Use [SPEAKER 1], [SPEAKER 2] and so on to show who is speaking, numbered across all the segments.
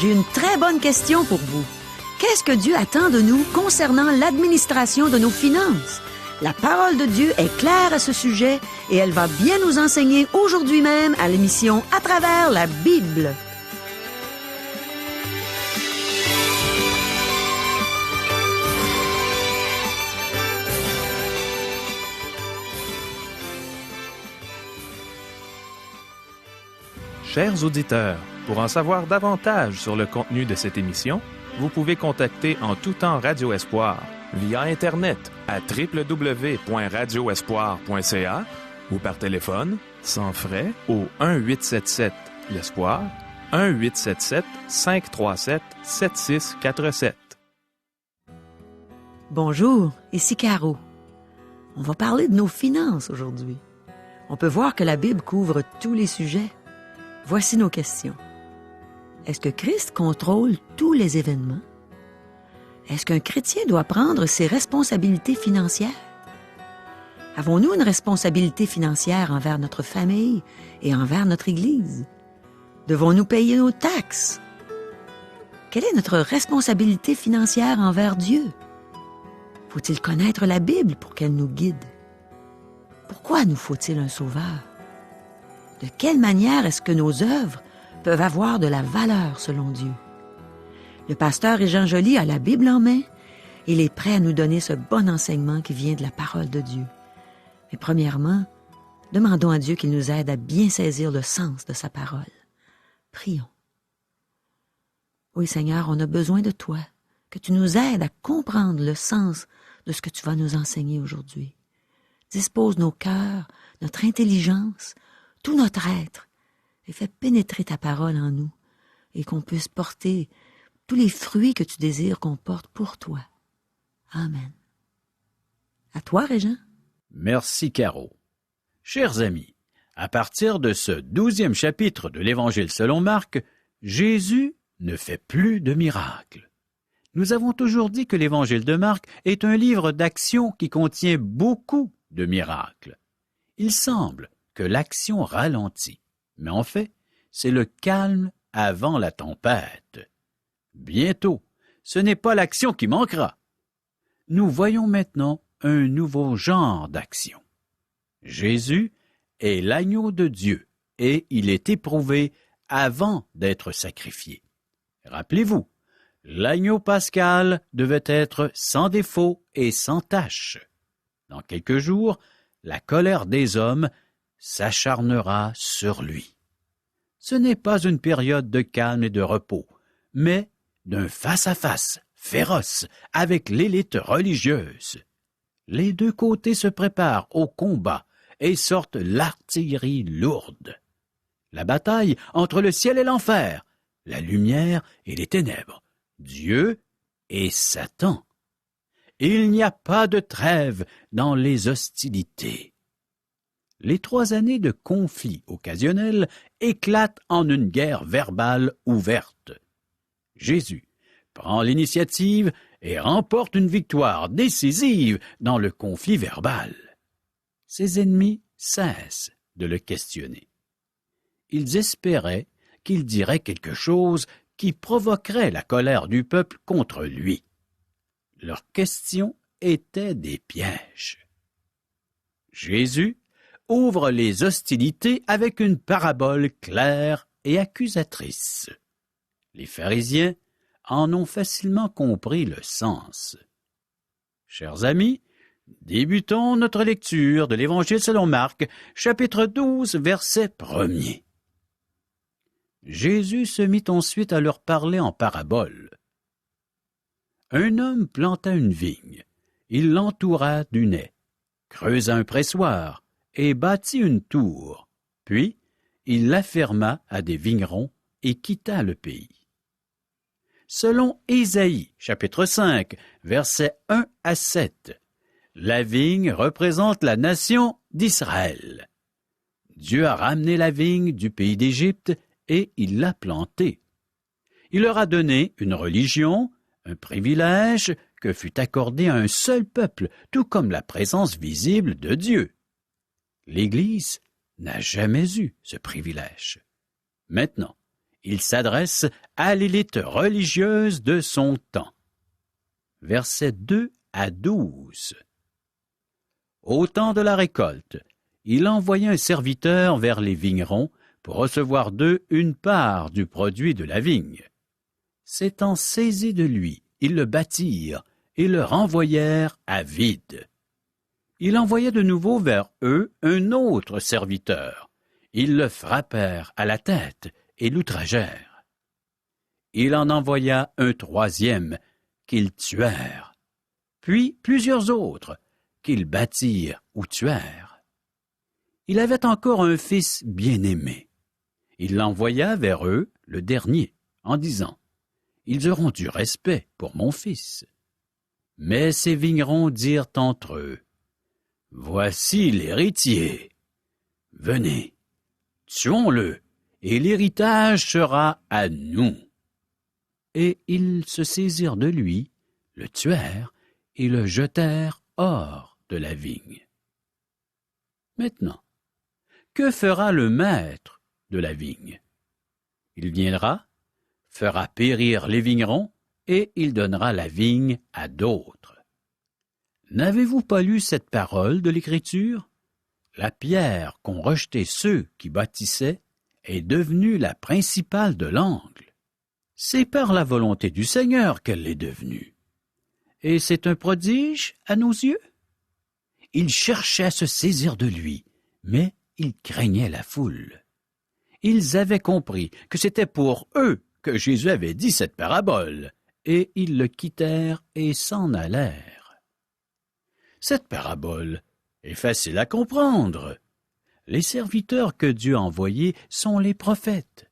[SPEAKER 1] J'ai une très bonne question pour vous. Qu'est-ce que Dieu attend de nous concernant l'administration de nos finances? La parole de Dieu est claire à ce sujet et elle va bien nous enseigner aujourd'hui même à l'émission À travers la Bible.
[SPEAKER 2] Chers auditeurs, pour en savoir davantage sur le contenu de cette émission, vous pouvez contacter en tout temps Radio Espoir via Internet à www.radioespoir.ca ou par téléphone, sans frais, au 1-877-l'Espoir, 1-877-537-7647.
[SPEAKER 1] Bonjour, ici Caro. On va parler de nos finances aujourd'hui. On peut voir que la Bible couvre tous les sujets. Voici nos questions. Est-ce que Christ contrôle tous les événements? Est-ce qu'un chrétien doit prendre ses responsabilités financières? Avons-nous une responsabilité financière envers notre famille et envers notre Église? Devons-nous payer nos taxes? Quelle est notre responsabilité financière envers Dieu? Faut-il connaître la Bible pour qu'elle nous guide? Pourquoi nous faut-il un sauveur? De quelle manière est-ce que nos œuvres peuvent avoir de la valeur selon Dieu? Le pasteur Jean Joly a la Bible en main. Il est prêt à nous donner ce bon enseignement qui vient de la parole de Dieu. Mais premièrement, demandons à Dieu qu'il nous aide à bien saisir le sens de sa parole. Prions. Oui, Seigneur, on a besoin de toi, que tu nous aides à comprendre le sens de ce que tu vas nous enseigner aujourd'hui. Dispose nos cœurs, notre intelligence, tout notre être, et fais pénétrer ta parole en nous, et qu'on puisse porter tous les fruits que tu désires qu'on porte pour toi. Amen. À toi, Régent.
[SPEAKER 3] Merci, Caro. Chers amis, à partir de ce 12e chapitre de l'Évangile selon Marc, Jésus ne fait plus de miracles. Nous avons toujours dit que l'Évangile de Marc est un livre d'action qui contient beaucoup de miracles. Il semble que l'action ralentit, mais en fait, c'est le calme avant la tempête. Bientôt, ce n'est pas l'action qui manquera. Nous voyons maintenant un nouveau genre d'action. Jésus est l'agneau de Dieu et il est éprouvé avant d'être sacrifié. Rappelez-vous, l'agneau pascal devait être sans défaut et sans tache. Dans quelques jours, la colère des hommes s'acharnera sur lui. Ce n'est pas une période de calme et de repos, mais d'un face-à-face féroce avec l'élite religieuse. Les deux côtés se préparent au combat et sortent l'artillerie lourde. La bataille entre le ciel et l'enfer, la lumière et les ténèbres, Dieu et Satan. Il n'y a pas de trêve dans les hostilités. Les 3 années de conflit occasionnel éclatent en une guerre verbale ouverte. Jésus prend l'initiative et remporte une victoire décisive dans le conflit verbal. Ses ennemis cessent de le questionner. Ils espéraient qu'il dirait quelque chose qui provoquerait la colère du peuple contre lui. Leurs questions étaient des pièges. Jésus ouvre les hostilités avec une parabole claire et accusatrice. Les pharisiens en ont facilement compris le sens. Chers amis, débutons notre lecture de l'Évangile selon Marc, chapitre 12, verset 1er. Jésus se mit ensuite à leur parler en parabole. Un homme planta une vigne, il l'entoura d'une haie, creusa un pressoir et bâtit une tour, puis il la ferma à des vignerons et quitta le pays. Selon Ésaïe, chapitre 5, versets 1 à 7, la vigne représente la nation d'Israël. Dieu a ramené la vigne du pays d'Égypte et il l'a plantée. Il leur a donné une religion, un privilège que fut accordé à un seul peuple, tout comme la présence visible de Dieu. L'Église n'a jamais eu ce privilège. Maintenant, Il s'adresse à l'élite religieuse de son temps. Versets 2 à 12. Au temps de la récolte, il envoya un serviteur vers les vignerons pour recevoir d'eux une part du produit de la vigne. S'étant saisis de lui, ils le battirent et le renvoyèrent à vide. Il envoya de nouveau vers eux un autre serviteur. Ils le frappèrent à la tête et l'outragèrent. Il en envoya un troisième, qu'ils tuèrent, puis plusieurs autres, qu'ils battirent ou tuèrent. Il avait encore un fils bien-aimé. Il l'envoya vers eux, le dernier, en disant, « Ils auront du respect pour mon fils. » Mais ces vignerons dirent entre eux, « Voici l'héritier. Venez, tuons-le, et l'héritage sera à nous. » Et ils se saisirent de lui, le tuèrent et le jetèrent hors de la vigne. Maintenant, que fera le maître de la vigne? Il viendra, fera périr les vignerons, et il donnera la vigne à d'autres. N'avez-vous pas lu cette parole de l'Écriture? La pierre qu'ont rejetée ceux qui bâtissaient est devenue la principale de l'angle. C'est par la volonté du Seigneur qu'elle l'est devenue. Et c'est un prodige à nos yeux? Ils cherchaient à se saisir de lui, mais ils craignaient la foule. Ils avaient compris que c'était pour eux que Jésus avait dit cette parabole, et ils le quittèrent et s'en allèrent. Cette parabole est facile à comprendre. Les serviteurs que Dieu a envoyés sont les prophètes.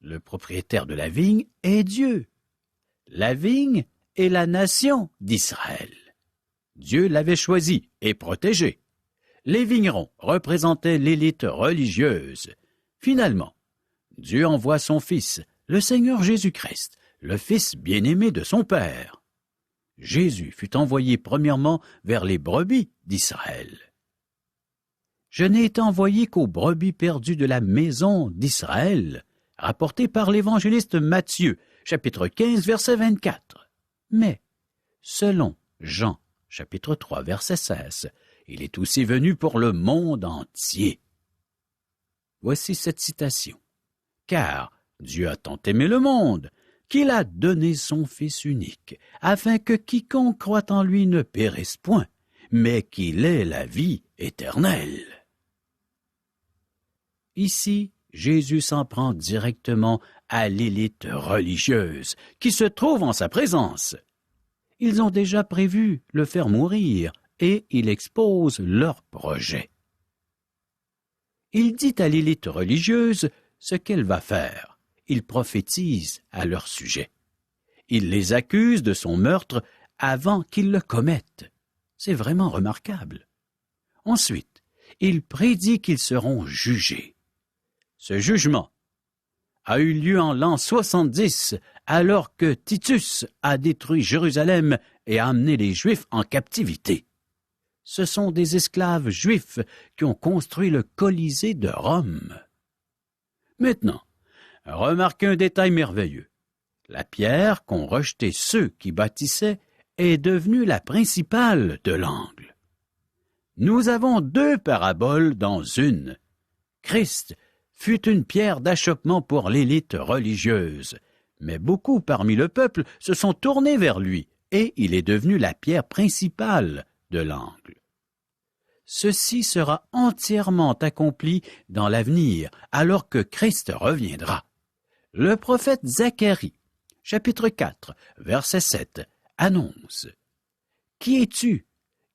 [SPEAKER 3] Le propriétaire de la vigne est Dieu. La vigne est la nation d'Israël. Dieu l'avait choisie et protégée. Les vignerons représentaient l'élite religieuse. Finalement, Dieu envoie son Fils, le Seigneur Jésus-Christ, le Fils bien-aimé de son Père. Jésus fut envoyé premièrement vers les brebis d'Israël. Je n'ai été envoyé qu'aux brebis perdues de la maison d'Israël, rapporté par l'évangéliste Matthieu, chapitre 15, verset 24. Mais, selon Jean, chapitre 3, verset 16, il est aussi venu pour le monde entier. Voici cette citation. « Car Dieu a tant aimé le monde, qu'il a donné son Fils unique, afin que quiconque croit en lui ne périsse point, mais qu'il ait la vie éternelle. » Ici, Jésus s'en prend directement à l'élite religieuse qui se trouve en sa présence. Ils ont déjà prévu le faire mourir et il expose leur projet. Il dit à l'élite religieuse ce qu'elle va faire. Il prophétise à leur sujet. Il les accuse de son meurtre avant qu'ils le commettent. C'est vraiment remarquable. Ensuite, il prédit qu'ils seront jugés. Ce jugement a eu lieu en l'an 70, alors que Titus a détruit Jérusalem et a amené les Juifs en captivité. Ce sont des esclaves juifs qui ont construit le Colisée de Rome. Maintenant, remarquez un détail merveilleux. La pierre qu'ont rejetée ceux qui bâtissaient est devenue la principale de l'angle. Nous avons deux paraboles dans une. Christ fut une pierre d'achoppement pour l'élite religieuse, mais beaucoup parmi le peuple se sont tournés vers lui, et il est devenu la pierre principale de l'angle. Ceci sera entièrement accompli dans l'avenir, alors que Christ reviendra. Le prophète Zacharie, chapitre 4, verset 7, annonce « Qui es-tu,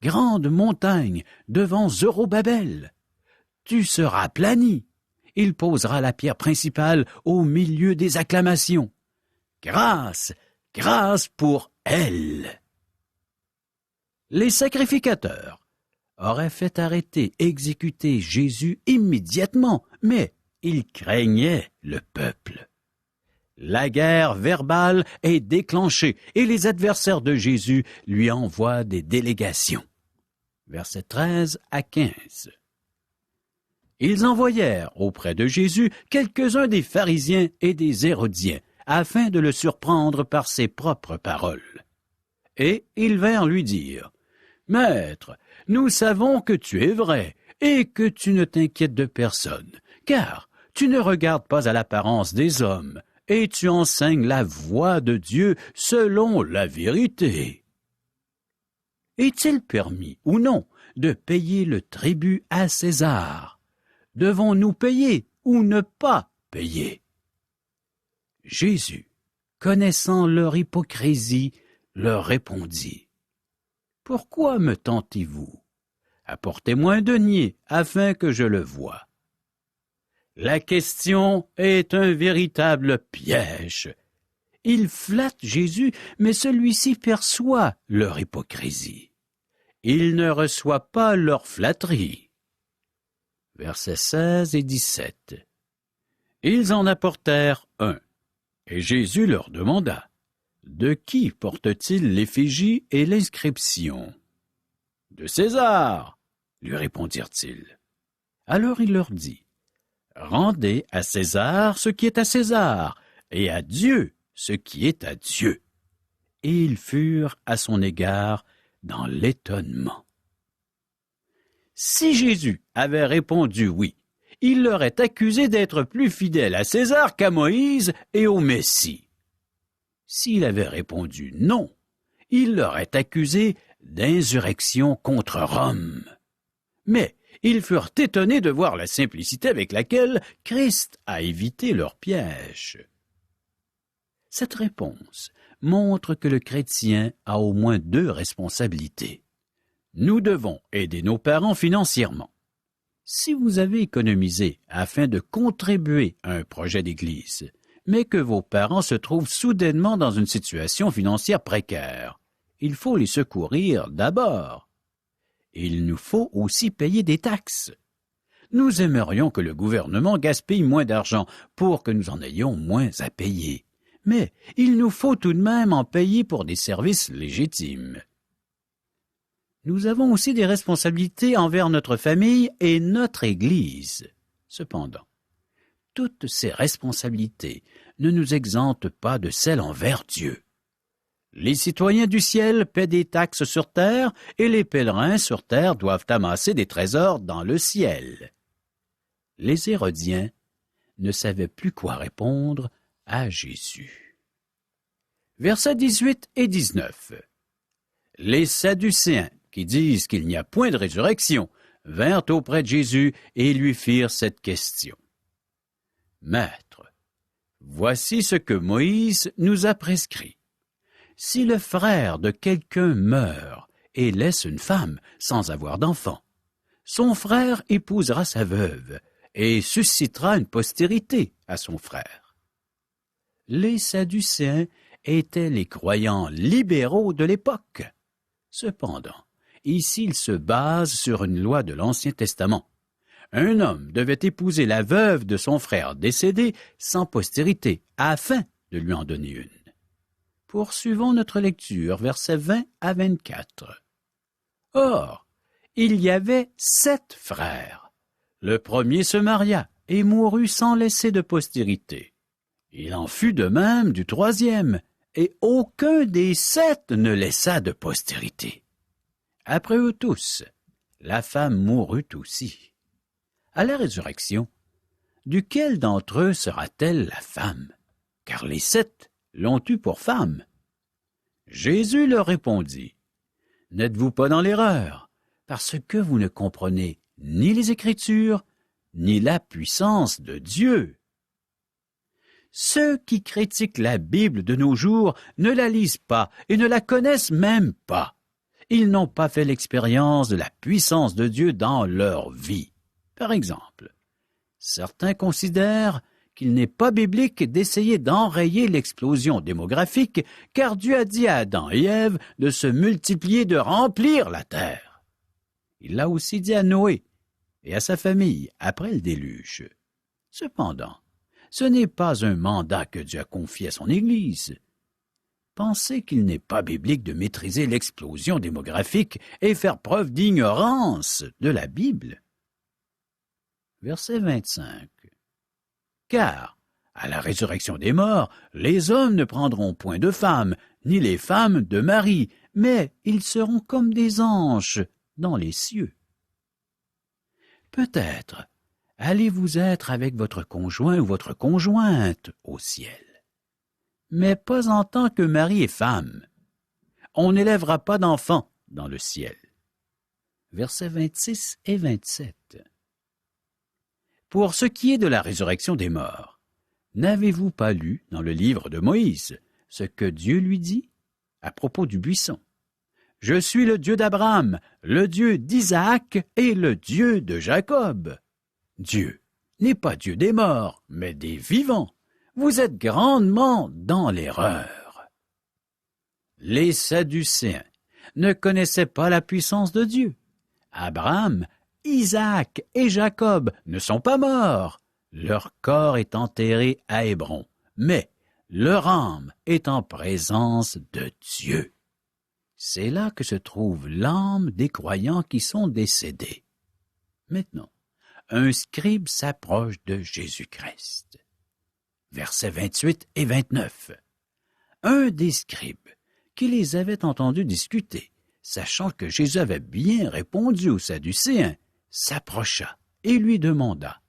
[SPEAKER 3] grande montagne, devant Zorobabel? Tu seras aplani. Il posera la pierre principale au milieu des acclamations. Grâce, grâce pour elle. » Les sacrificateurs auraient fait exécuter Jésus immédiatement, mais ils craignaient le peuple. La guerre verbale est déclenchée et les adversaires de Jésus lui envoient des délégations. Versets 13 à 15. Ils envoyèrent auprès de Jésus quelques-uns des pharisiens et des hérodiens, afin de le surprendre par ses propres paroles. Et ils vinrent lui dire, « Maître, nous savons que tu es vrai et que tu ne t'inquiètes de personne, car tu ne regardes pas à l'apparence des hommes, et tu enseignes la voie de Dieu selon la vérité. Est-il permis ou non de payer le tribut à César? Devons-nous payer ou ne pas payer? » Jésus, connaissant leur hypocrisie, leur répondit, « Pourquoi me tentez-vous? Apportez-moi un denier afin que je le voie. » La question est un véritable piège. Ils flattent Jésus, mais celui-ci perçoit leur hypocrisie. Il ne reçoit pas leur flatterie. Versets 16 et 17. Ils en apportèrent un, et Jésus leur demanda, « De qui porte-t-il l'effigie et l'inscription? » »« De César, lui répondirent-ils. Alors il leur dit, « Rendez à César ce qui est à César, et à Dieu ce qui est à Dieu. » Et ils furent à son égard dans l'étonnement. Si Jésus avait répondu oui, il l'aurait accusé d'être plus fidèle à César qu'à Moïse et au Messie. S'il avait répondu non, il l'aurait accusé d'insurrection contre Rome. Mais ils furent étonnés de voir la simplicité avec laquelle Christ a évité leur piège. Cette réponse montre que le chrétien a au moins deux responsabilités. Nous devons aider nos parents financièrement. Si vous avez économisé afin de contribuer à un projet d'église, mais que vos parents se trouvent soudainement dans une situation financière précaire, il faut les secourir d'abord. Il nous faut aussi payer des taxes. Nous aimerions que le gouvernement gaspille moins d'argent pour que nous en ayons moins à payer. Mais il nous faut tout de même en payer pour des services légitimes. Nous avons aussi des responsabilités envers notre famille et notre Église. Cependant, toutes ces responsabilités ne nous exemptent pas de celles envers Dieu. Les citoyens du ciel paient des taxes sur terre et les pèlerins sur terre doivent amasser des trésors dans le ciel. Les Hérodiens ne savaient plus quoi répondre à Jésus. Versets 18 et 19. Les Sadducéens, qui disent qu'il n'y a point de résurrection, vinrent auprès de Jésus et lui firent cette question. « Maître, voici ce que Moïse nous a prescrit. Si le frère de quelqu'un meurt et laisse une femme sans avoir d'enfant, son frère épousera sa veuve et suscitera une postérité à son frère. » Les Sadducéens étaient les croyants libéraux de l'époque. Cependant, ici ils se basent sur une loi de l'Ancien Testament. Un homme devait épouser la veuve de son frère décédé sans postérité, afin de lui en donner une. Poursuivons notre lecture, versets 20 à 24. Or, il y avait 7 frères. Le premier se maria et mourut sans laisser de postérité. Il en fut de même du troisième, et aucun des 7 ne laissa de postérité. Après eux tous, la femme mourut aussi. À la résurrection, duquel d'entre eux sera-t-elle la femme? Car les 7 l'ont eue pour femme. Jésus leur répondit, « N'êtes-vous pas dans l'erreur, parce que vous ne comprenez ni les Écritures, ni la puissance de Dieu. » Ceux qui critiquent la Bible de nos jours ne la lisent pas et ne la connaissent même pas. Ils n'ont pas fait l'expérience de la puissance de Dieu dans leur vie. Par exemple, certains considèrent qu'il n'est pas biblique d'essayer d'enrayer l'explosion démographique, car Dieu a dit à Adam et Ève de se multiplier, de remplir la terre. Il l'a aussi dit à Noé et à sa famille après le déluge. Cependant, ce n'est pas un mandat que Dieu a confié à son Église. Pensez qu'il n'est pas biblique de maîtriser l'explosion démographique et faire preuve d'ignorance de la Bible. Verset 25. Car, à la résurrection des morts, les hommes ne prendront point de femmes, ni les femmes de mari, mais ils seront comme des anges dans les cieux. Peut-être allez-vous être avec votre conjoint ou votre conjointe au ciel, mais pas en tant que mari et femme. On n'élèvera pas d'enfants dans le ciel. Versets 26 et 27. Pour ce qui est de la résurrection des morts, n'avez-vous pas lu dans le livre de Moïse ce que Dieu lui dit à propos du buisson? Je suis le Dieu d'Abraham, le Dieu d'Isaac et le Dieu de Jacob. Dieu n'est pas Dieu des morts, mais des vivants. Vous êtes grandement dans l'erreur. Les Sadducéens ne connaissaient pas la puissance de Dieu. Abraham, Isaac et Jacob ne sont pas morts. Leur corps est enterré à Hébron, mais leur âme est en présence de Dieu. C'est là que se trouve l'âme des croyants qui sont décédés. Maintenant, un scribe s'approche de Jésus-Christ. Versets 28 et 29. Un des scribes qui les avait entendus discuter, sachant que Jésus avait bien répondu aux Sadducéens, s'approcha et lui demanda: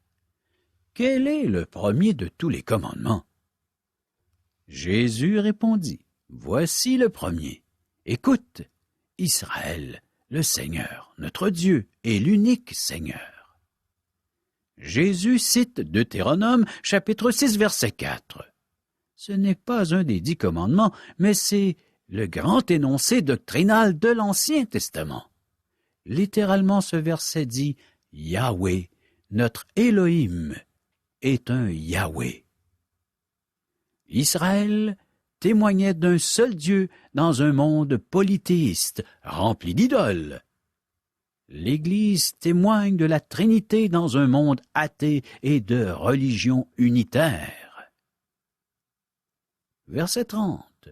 [SPEAKER 3] Quel est le premier de tous les commandements? Jésus répondit: Voici le premier. Écoute, Israël, le Seigneur, notre Dieu, est l'unique Seigneur. Jésus cite Deutéronome, chapitre 6, verset 4. Ce n'est pas un des 10 commandements, mais c'est le grand énoncé doctrinal de l'Ancien Testament. Littéralement, ce verset dit « Yahweh, notre Elohim, est un Yahweh ». Israël témoignait d'un seul Dieu dans un monde polythéiste, rempli d'idoles. L'Église témoigne de la Trinité dans un monde athée et de religion unitaire. Verset 30.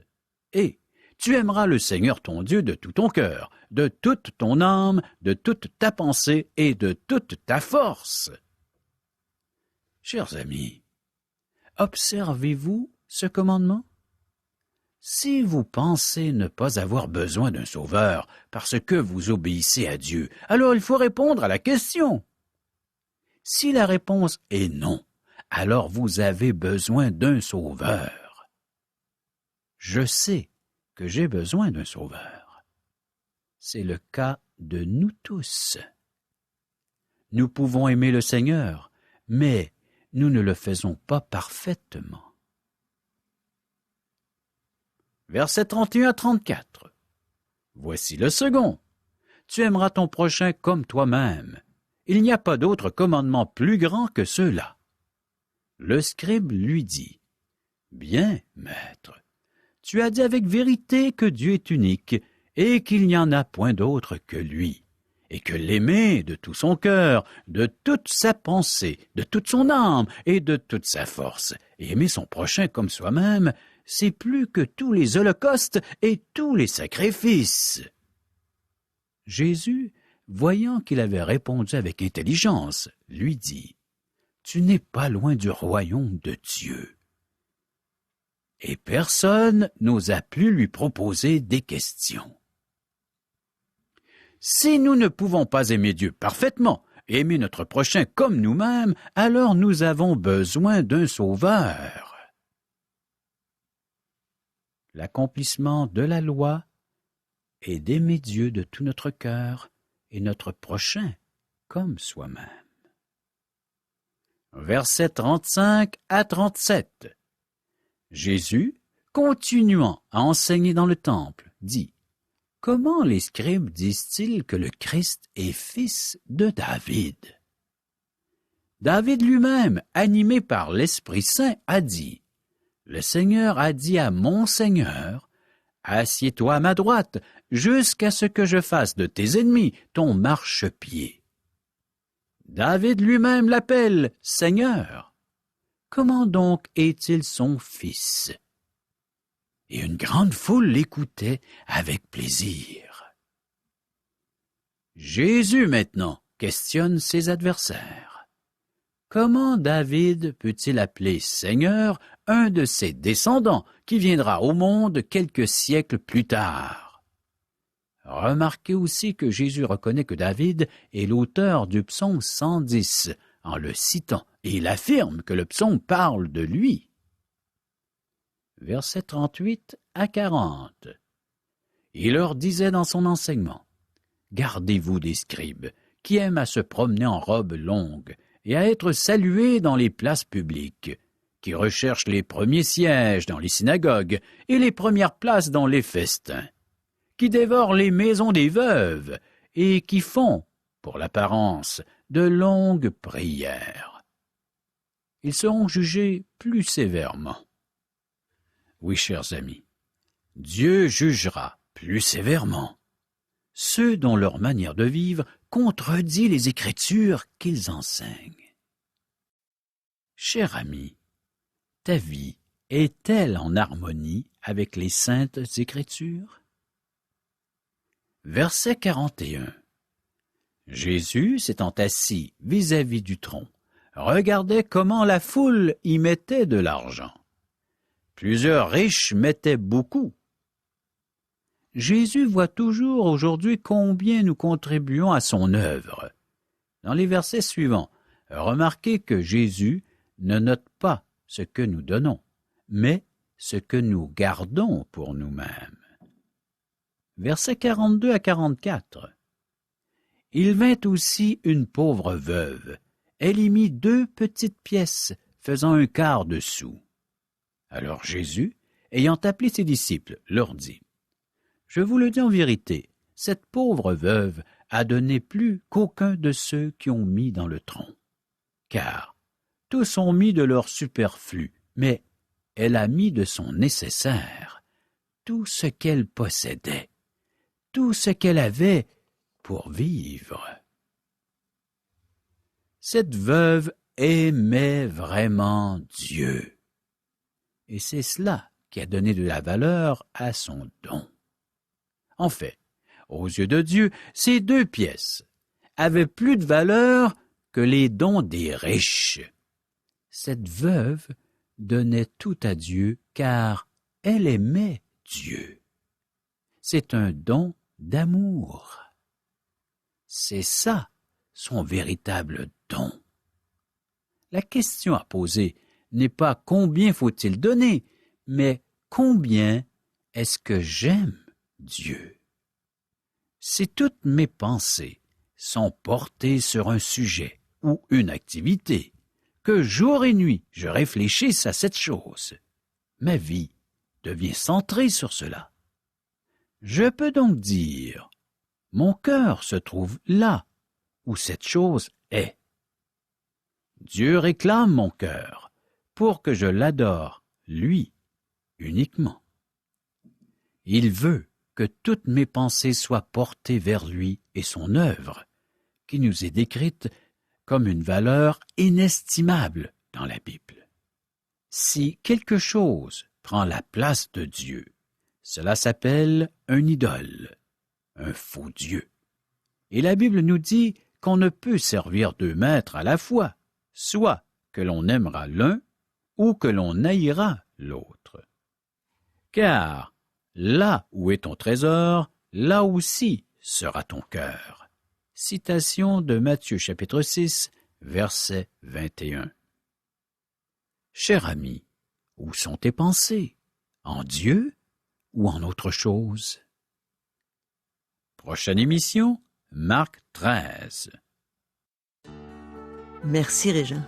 [SPEAKER 3] Et tu aimeras le Seigneur ton Dieu de tout ton cœur, de toute ton âme, de toute ta pensée et de toute ta force. Chers amis, observez-vous ce commandement? Si vous pensez ne pas avoir besoin d'un sauveur parce que vous obéissez à Dieu, alors il faut répondre à la question. Si la réponse est non, alors vous avez besoin d'un sauveur. Je sais que j'ai besoin d'un sauveur. C'est le cas de nous tous. Nous pouvons aimer le Seigneur, mais nous ne le faisons pas parfaitement. Versets 31 à 34. Voici le second. Tu aimeras ton prochain comme toi-même. Il n'y a pas d'autre commandement plus grand que ceux-là. Le scribe lui dit: Bien, maître, tu as dit avec vérité que Dieu est unique et qu'il n'y en a point d'autre que lui, et que l'aimer de tout son cœur, de toute sa pensée, de toute son âme et de toute sa force, et aimer son prochain comme soi-même, c'est plus que tous les holocaustes et tous les sacrifices. Jésus, voyant qu'il avait répondu avec intelligence, lui dit: Tu n'es pas loin du royaume de Dieu. Et personne n'osa plus lui proposer des questions. Si nous ne pouvons pas aimer Dieu parfaitement, aimer notre prochain comme nous-mêmes, alors nous avons besoin d'un sauveur. L'accomplissement de la loi est d'aimer Dieu de tout notre cœur et notre prochain comme soi-même. Versets 35 à 37. Jésus, continuant à enseigner dans le temple, dit: Comment les scribes disent-ils que le Christ est fils de David? David lui-même, animé par l'Esprit Saint, a dit: Le Seigneur a dit à mon Seigneur: Assieds-toi à ma droite, jusqu'à ce que je fasse de tes ennemis ton marchepied. David lui-même l'appelle Seigneur. Comment donc est-il son fils? Et une grande foule l'écoutait avec plaisir. Jésus, maintenant, questionne ses adversaires. comment David peut-il appeler Seigneur un de ses descendants qui viendra au monde quelques siècles plus tard? Remarquez aussi que Jésus reconnaît que David est l'auteur du psaume 110 en le citant, et il affirme que le psaume parle de lui. Versets 38 à 40. Il leur disait dans son enseignement, « Gardez-vous des scribes qui aiment à se promener en robe longue et à être salués dans les places publiques, qui recherchent les premiers sièges dans les synagogues et les premières places dans les festins, qui dévorent les maisons des veuves et qui font, pour l'apparence, de longues prières. Ils seront jugés plus sévèrement. » Oui, chers amis, Dieu jugera plus sévèrement ceux dont leur manière de vivre contredit les Écritures qu'ils enseignent. Cher ami, ta vie est-elle en harmonie avec les saintes Écritures? Verset 41. Jésus, s'étant assis vis-à-vis du tronc, regardait comment la foule y mettait de l'argent. Plusieurs riches mettaient beaucoup. Jésus voit toujours aujourd'hui combien nous contribuons à son œuvre. Dans les versets suivants, remarquez que Jésus ne note pas ce que nous donnons, mais ce que nous gardons pour nous-mêmes. Versets 42 à 44. Il vint aussi une pauvre veuve. Elle y mit 2 petites pièces, faisant 1/4 de sou. Alors Jésus, ayant appelé ses disciples, leur dit, « Je vous le dis en vérité, cette pauvre veuve a donné plus qu'aucun de ceux qui ont mis dans le tronc. Car tous ont mis de leur superflu, mais elle a mis de son nécessaire, tout ce qu'elle possédait, tout ce qu'elle avait pour vivre. » Cette veuve aimait vraiment Dieu. Et c'est cela qui a donné de la valeur à son don. En fait, aux yeux de Dieu, ces 2 pièces avaient plus de valeur que les dons des riches. Cette veuve donnait tout à Dieu car elle aimait Dieu. C'est un don d'amour. C'est ça, son véritable don. La question à poser n'est pas combien faut-il donner, mais combien est-ce que j'aime Dieu? Si toutes mes pensées sont portées sur un sujet ou une activité, que jour et nuit je réfléchisse à cette chose, ma vie devient centrée sur cela. Je peux donc dire, mon cœur se trouve là où cette chose est. Dieu réclame mon cœur pour que je l'adore, lui, uniquement. Il veut que toutes mes pensées soient portées vers lui et son œuvre, qui nous est décrite comme une valeur inestimable dans la Bible. Si quelque chose prend la place de Dieu, cela s'appelle un idole, un faux Dieu. Et la Bible nous dit qu'on ne peut servir 2 maîtres à la fois, soit que l'on aimera l'un ou que l'on haïra l'autre. Car là où est ton trésor, là aussi sera ton cœur. Citation de Matthieu chapitre 6, verset 21. Cher ami, où sont tes pensées? En Dieu ou en autre chose? Prochaine émission, Marc 13.
[SPEAKER 1] Merci, Régent.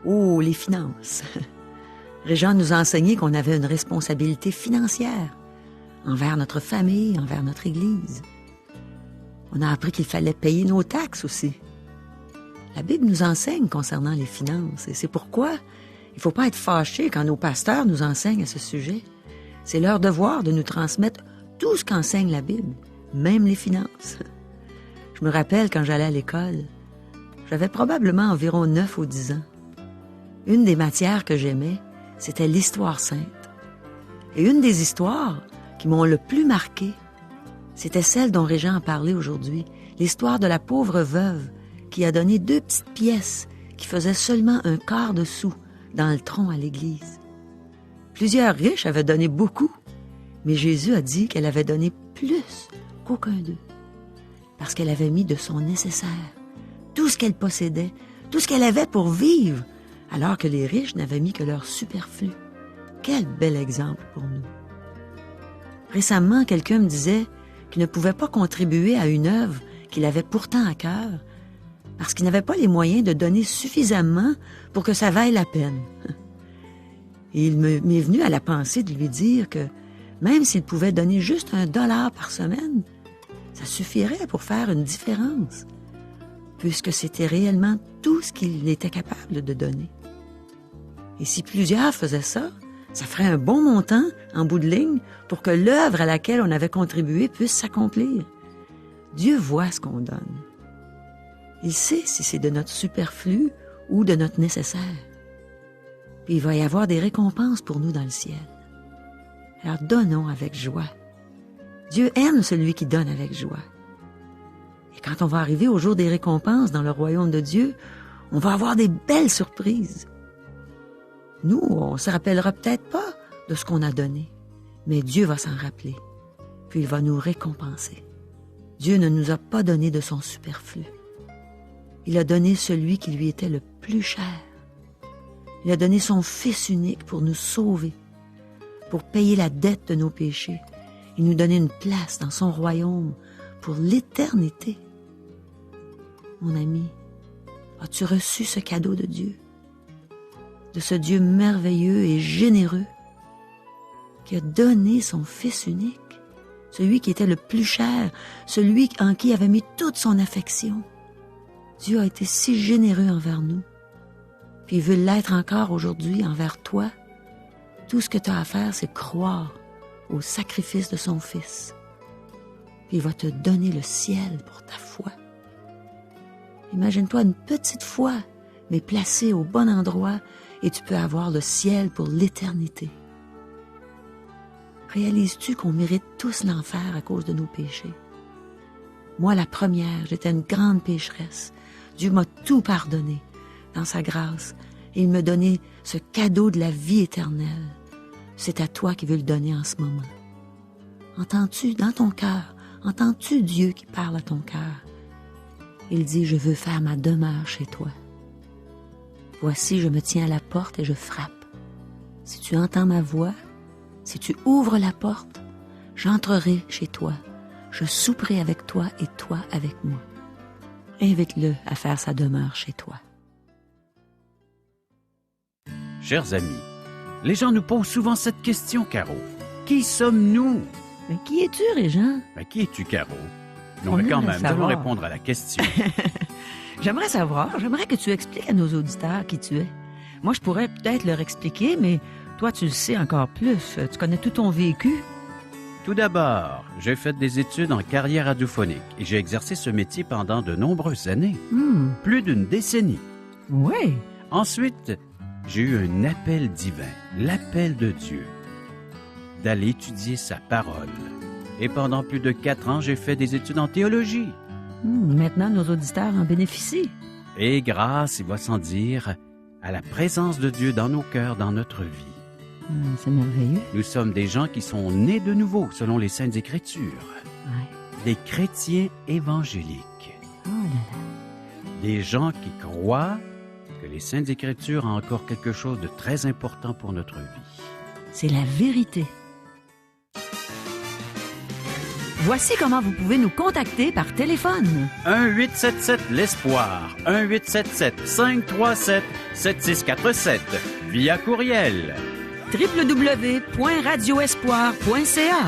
[SPEAKER 1] Oh, les finances. Régent nous a enseigné qu'on avait une responsabilité financière envers notre famille, envers notre Église. On a appris qu'il fallait payer nos taxes aussi. La Bible nous enseigne concernant les finances, et c'est pourquoi il ne faut pas être fâché quand nos pasteurs nous enseignent à ce sujet. C'est leur devoir de nous transmettre tout ce qu'enseigne la Bible, même les finances. Je me rappelle quand j'allais à l'école, j'avais probablement environ 9 ou 10 ans. Une des matières que j'aimais, c'était l'histoire sainte. Et une des histoires qui m'ont le plus marqué, c'était celle dont Régent a parlé aujourd'hui, l'histoire de la pauvre veuve qui a donné 2 petites pièces qui faisait seulement un quart de sou dans le tronc à l'église. Plusieurs riches avaient donné beaucoup, mais Jésus a dit qu'elle avait donné plus qu'aucun d'eux, parce qu'elle avait mis de son nécessaire, tout ce qu'elle possédait, tout ce qu'elle avait pour vivre, alors que les riches n'avaient mis que leur superflu. Quel bel exemple pour nous. Récemment, quelqu'un me disait qu'il ne pouvait pas contribuer à une œuvre qu'il avait pourtant à cœur, parce qu'il n'avait pas les moyens de donner suffisamment pour que ça vaille la peine. Et il m'est venu à la pensée de lui dire que même s'il pouvait donner juste $1 par semaine, ça suffirait pour faire une différence, puisque c'était réellement tout ce qu'il était capable de donner. Et si plusieurs faisaient ça, ça ferait un bon montant, en bout de ligne, pour que l'œuvre à laquelle on avait contribué puisse s'accomplir. Dieu voit ce qu'on donne. Il sait si c'est de notre superflu ou de notre nécessaire. Puis il va y avoir des récompenses pour nous dans le ciel. Alors donnons avec joie. Dieu aime celui qui donne avec joie. Et quand on va arriver au jour des récompenses dans le royaume de Dieu, on va avoir des belles surprises. Nous, on se rappellera peut-être pas de ce qu'on a donné, mais Dieu va s'en rappeler, puis il va nous récompenser. Dieu ne nous a pas donné de son superflu. Il a donné celui qui lui était le plus cher. Il a donné son Fils unique pour nous sauver, pour payer la dette de nos péchés et nous donner une place dans son royaume pour l'éternité. Mon ami, as-tu reçu ce cadeau de Dieu? De ce Dieu merveilleux et généreux qui a donné son Fils unique, celui qui était le plus cher, celui en qui il avait mis toute son affection. Dieu a été si généreux envers nous, puis il veut l'être encore aujourd'hui envers toi. Tout ce que tu as à faire, c'est croire au sacrifice de son Fils. Puis il va te donner le ciel pour ta foi. Imagine-toi une petite foi, mais placée au bon endroit, et tu peux avoir le ciel pour l'éternité. Réalises-tu qu'on mérite tous l'enfer à cause de nos péchés? Moi, la première, j'étais une grande pécheresse. Dieu m'a tout pardonné dans sa grâce, et il me donnait ce cadeau de la vie éternelle. C'est à toi qui veux le donner en ce moment. Entends-tu dans ton cœur, entends-tu Dieu qui parle à ton cœur? Il dit, je veux faire ma demeure chez toi. Voici, je me tiens à la porte et je frappe. Si tu entends ma voix, si tu ouvres la porte, j'entrerai chez toi, je souperai avec toi et toi avec moi. Invite-le à faire sa demeure chez toi.
[SPEAKER 3] Chers amis, les gens nous posent souvent cette question, Caro. Qui sommes-nous?
[SPEAKER 1] Mais qui es-tu, Régent?
[SPEAKER 3] Qui es-tu, Caro? Non, mais quand même, nous allons répondre à la question.
[SPEAKER 1] J'aimerais que tu expliques à nos auditeurs qui tu es. Moi, je pourrais peut-être leur expliquer, mais toi, tu le sais encore plus. Tu connais tout ton vécu.
[SPEAKER 3] Tout d'abord, j'ai fait des études en carrière radiophonique et j'ai exercé ce métier pendant de nombreuses années. Plus d'une décennie.
[SPEAKER 1] Oui.
[SPEAKER 3] Ensuite, j'ai eu un appel divin, l'appel de Dieu, d'aller étudier sa parole. Et pendant plus de 4 ans, j'ai fait des études en théologie.
[SPEAKER 1] Maintenant, nos auditeurs en bénéficient.
[SPEAKER 3] Et grâce, il va sans dire, à la présence de Dieu dans nos cœurs, dans notre vie.
[SPEAKER 1] C'est merveilleux.
[SPEAKER 3] Nous sommes des gens qui sont nés de nouveau, selon les Saintes Écritures.
[SPEAKER 1] Ouais.
[SPEAKER 3] Des chrétiens évangéliques.
[SPEAKER 1] Oh là là.
[SPEAKER 3] Des gens qui croient que les Saintes Écritures ont encore quelque chose de très important pour notre vie.
[SPEAKER 1] C'est la vérité. Voici comment vous pouvez nous contacter par téléphone.
[SPEAKER 3] 1-877-L'Espoir. 1-877-537-7647. Via courriel.
[SPEAKER 1] www.radioespoir.ca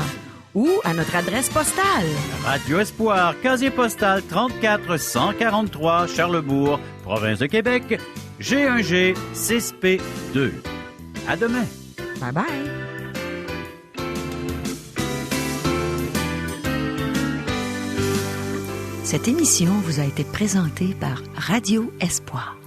[SPEAKER 1] ou à notre adresse postale.
[SPEAKER 3] Radio Espoir, casier postal 34 143 Charlebourg, province de Québec, G1G 6P2. À demain.
[SPEAKER 1] Bye bye. Cette émission vous a été présentée par Radio Espoir.